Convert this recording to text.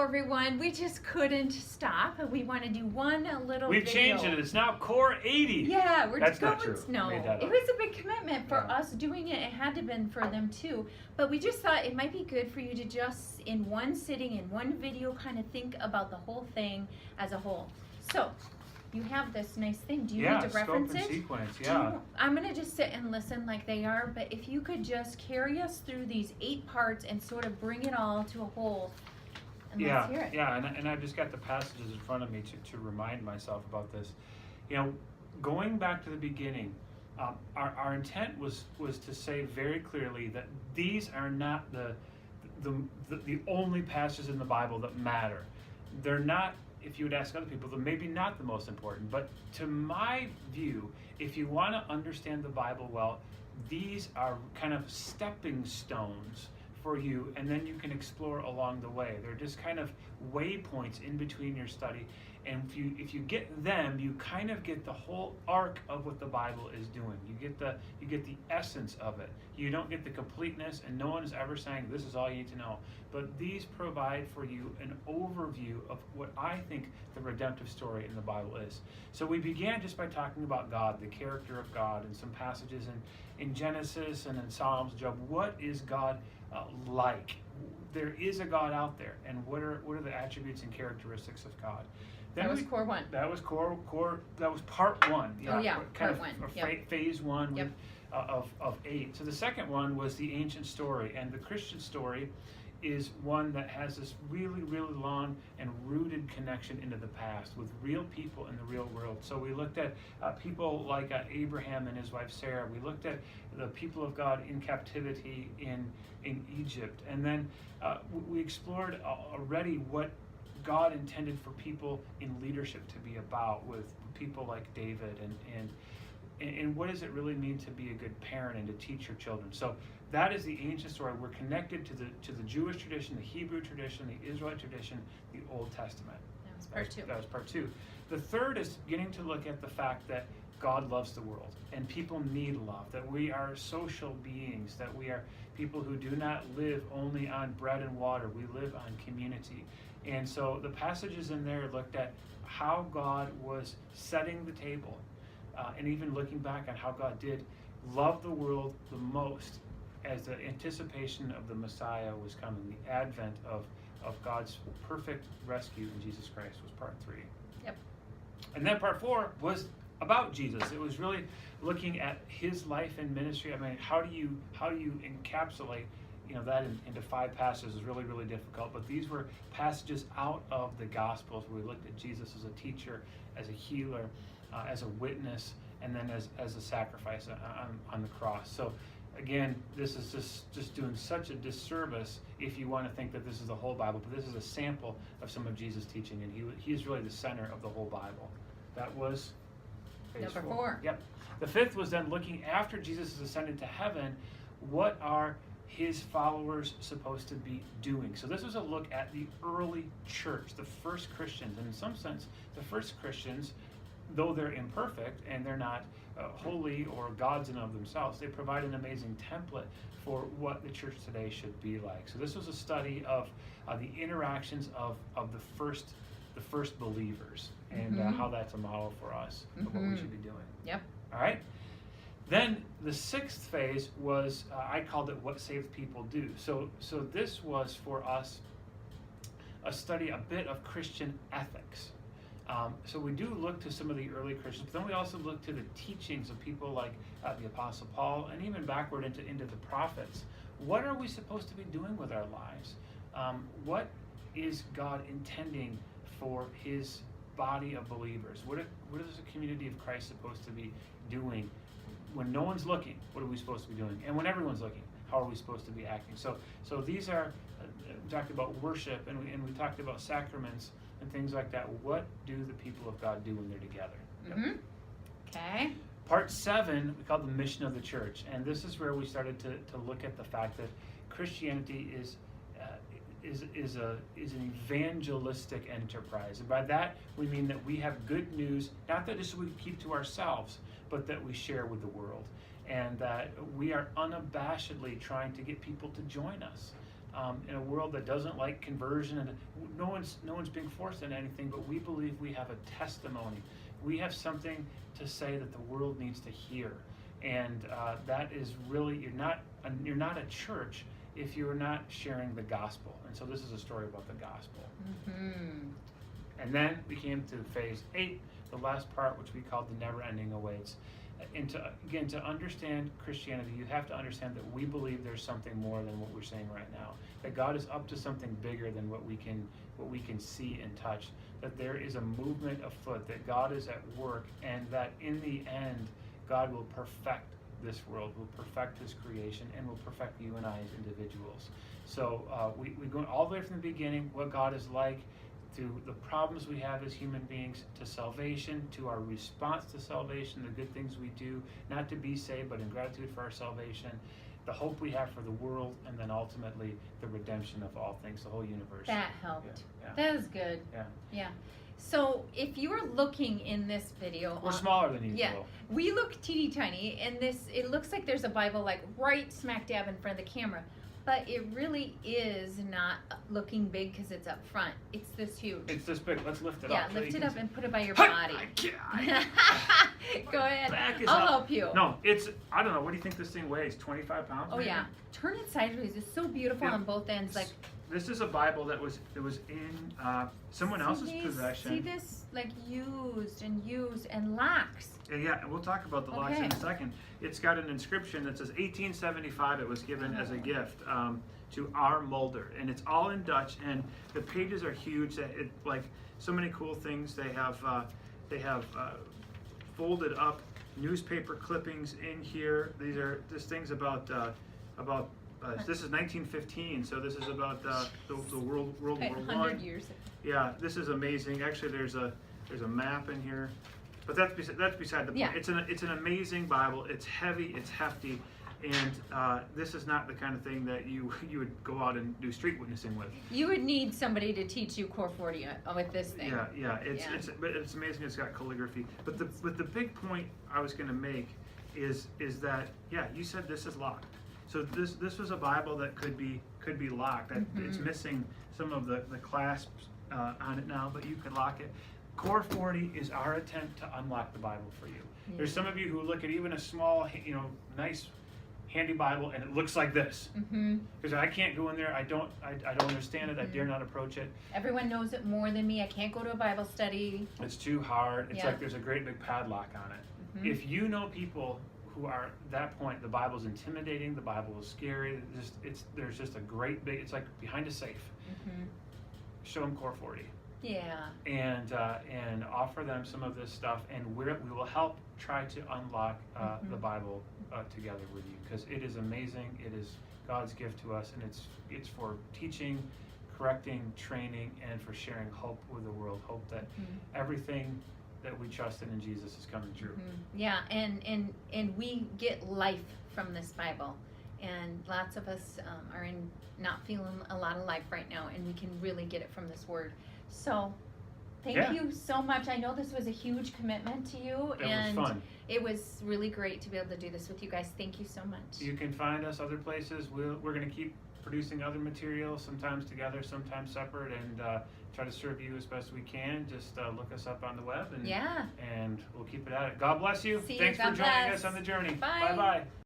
Everyone, we just couldn't stop. We want to do one little We've video. changed it. It's now CORE40. Yeah, we're That's going. not true. No, Made that it up. was a big commitment for Yeah. us doing it. It had to been for them too. But we just thought it might be good for you to just in one sitting, in one video, kind of think about the whole thing as a whole. So, you have this nice thing. Do you need to reference scope and it? sequence, yeah. I'm going to just sit and listen like they are, but if you could just carry us through these 8 parts and sort of bring it all to a whole, and let's hear it. Yeah, and I've just got the passages in front of me to remind myself about this. You know, going back to the beginning, our intent was to say very clearly that these are not the only passages in the Bible that matter. They're not, if you would ask other people, they're maybe not the most important. But to my view, if you want to understand the Bible well, these are kind of stepping stones for you, and then you can explore along the way. They're just kind of waypoints in between your study, and if you get them, you kind of get the whole arc of what the Bible is doing. You get the essence of it. You don't get the completeness, and no one is ever saying this is all you need to know. But these provide for you an overview of what I think the redemptive story in the Bible is. So we began just by talking about God, the character of God, and some passages in Genesis and in Psalms, Job. What is God like? There is a God out there, and what are the attributes and characteristics of God? That was core 1. That was core. That was part 1. Yeah, kind part of 1. Yep. Phase 1 Yep. of 8. So the second one was the ancient story, and the Christian story is one that has this really, really long and rooted connection into the past with real people in the real world. So we looked at people like Abraham and his wife Sarah. We looked at the people of God in captivity in Egypt, and then we explored already what God intended for people in leadership to be about, with people like David, and what does it really mean to be a good parent and to teach your children. So that is the ancient story. We're connected to the Jewish tradition, the Hebrew tradition, the Israelite tradition, the Old Testament. That was part 2. That was part 2. The third is getting to look at the fact that God loves the world, and people need love, that we are social beings, that we are people who do not live only on bread and water. We live on community. And so the passages in there looked at how God was setting the table, and even looking back on how God did love the world the most as the anticipation of the Messiah was coming. The advent of God's perfect rescue in Jesus Christ was part 3. Yep. And then part 4 was about Jesus. It was really looking at his life and ministry. I mean, how do you encapsulate that into 5 passages is really, really difficult. But these were passages out of the Gospels where we looked at Jesus as a teacher, as a healer, as a witness, and then as a sacrifice on the cross. So again, this is just doing such a disservice if you want to think that this is the whole Bible, but this is a sample of some of Jesus' teaching, and he is really the center of the whole Bible. That was phase Number 4. Yep. The 5th was then looking after Jesus is ascended to heaven, what are his followers supposed to be doing? So this was a look at the early church, the first Christians. And in some sense, the first Christians, though they're imperfect and they're not holy or gods in of themselves, they provide an amazing template for what the church today should be like. So this was a study of the interactions of the first believers, and how that's a model for us of what we should be doing. Yep. All right. Then the 6th phase was, I called it what saved people do. So this was for us a study, a bit of Christian ethics. So we do look to some of the early Christians, but then we also look to the teachings of people like the Apostle Paul, and even backward into the prophets. What are we supposed to be doing with our lives? What is God intending for his body of believers? What is a community of Christ supposed to be doing? When no one's looking, what are we supposed to be doing? And when everyone's looking, how are we supposed to be acting? So these are, we talked about worship, and we talked about sacraments and things like that. What do the people of God do when they're together? Mm-hmm. Okay. Part 7, we call the mission of the church. And this is where we started to look at the fact that Christianity is an evangelistic enterprise. And by that, we mean that we have good news, not that just we keep to ourselves, but that we share with the world. And that we are unabashedly trying to get people to join us, in a world that doesn't like conversion, and no one's being forced into anything, but we believe we have a testimony. We have something to say that the world needs to hear, and that is really, you're not a church if you're not sharing the gospel. And so this is a story about the gospel. Mm-hmm. And then we came to phase 8, the last part, which we called the never-ending awaits. And to understand Christianity, you have to understand that we believe there's something more than what we're saying right now. That God is up to something bigger than what we can see and touch. That there is a movement afoot. That God is at work, and that in the end, God will perfect this world, will perfect His creation, and will perfect you and I as individuals. So we go all the way from the beginning, what God is like, to the problems we have as human beings, to salvation, to our response to salvation, the good things we do, not to be saved, but in gratitude for our salvation, the hope we have for the world, and then ultimately the redemption of all things, the whole universe. That helped. Yeah. That was good. Yeah. So if you are looking in this video, we're smaller than usual. Yeah, we look teeny tiny, and it looks like there's a Bible like right smack dab in front of the camera. But it really is not looking big because it's up front. It's this huge. It's this big. Let's lift it up. up. Yeah, lift it up and put it by your Hi! body. Go ahead. Back is I'll up. help you. No, I don't know. What do you think this thing weighs? 25 pounds? Oh maybe? yeah. Turn it sideways. It's so beautiful on both ends. Like, this is a Bible that was in someone else's possession. See this, like used and locks. Yeah, we'll talk about the locks in a second. It's got an inscription that says 1875. It was given as a gift to R. Mulder, and it's all in Dutch. And the pages are huge. It like so many cool things. They have folded up newspaper clippings in here. These are just things about. This is 1915, so this is about the World War I. 100 years. Yeah, this is amazing. Actually, there's a map in here, but that's beside the point. Yeah. It's an amazing Bible. It's heavy, it's hefty, and this is not the kind of thing that you would go out and do street witnessing with. You would need somebody to teach you CORE40 with this thing. Yeah. But it's amazing. It's got calligraphy. But the big point I was going to make is that you said this is locked. So this was a Bible that could be locked. It's missing some of the clasps on it now, but you can lock it. CORE40 is our attempt to unlock the Bible for you. Yeah. There's some of you who look at even a small, nice, handy Bible, and it looks like this. Because I can't go in there. I don't understand it. I dare not approach it. Everyone knows it more than me. I can't go to a Bible study. It's too hard. It's like there's a great big padlock on it. If you know people who are at that point, the Bible's intimidating, the Bible is scary, there's just a great big, it's like behind a safe. Show them CORE40. Yeah. And offer them some of this stuff, and we will help try to unlock the Bible together with you, because it is amazing. It is God's gift to us, and it's for teaching, correcting, training, and for sharing hope with the world. Hope that everything that we trusted in Jesus is coming true. Yeah, and we get life from this Bible, and lots of us are not feeling a lot of life right now, and we can really get it from this word. So thank you so much. I know this was a huge commitment to you, and was fun. It was really great to be able to do this with you guys. Thank you so much. You can find us other places. We're going to keep producing other materials, sometimes together, sometimes separate, and try to serve you as best we can. Just look us up on the web, and we'll keep it at it. God bless you. See you. Thanks God for joining bless. us on the journey. Bye. Bye-bye.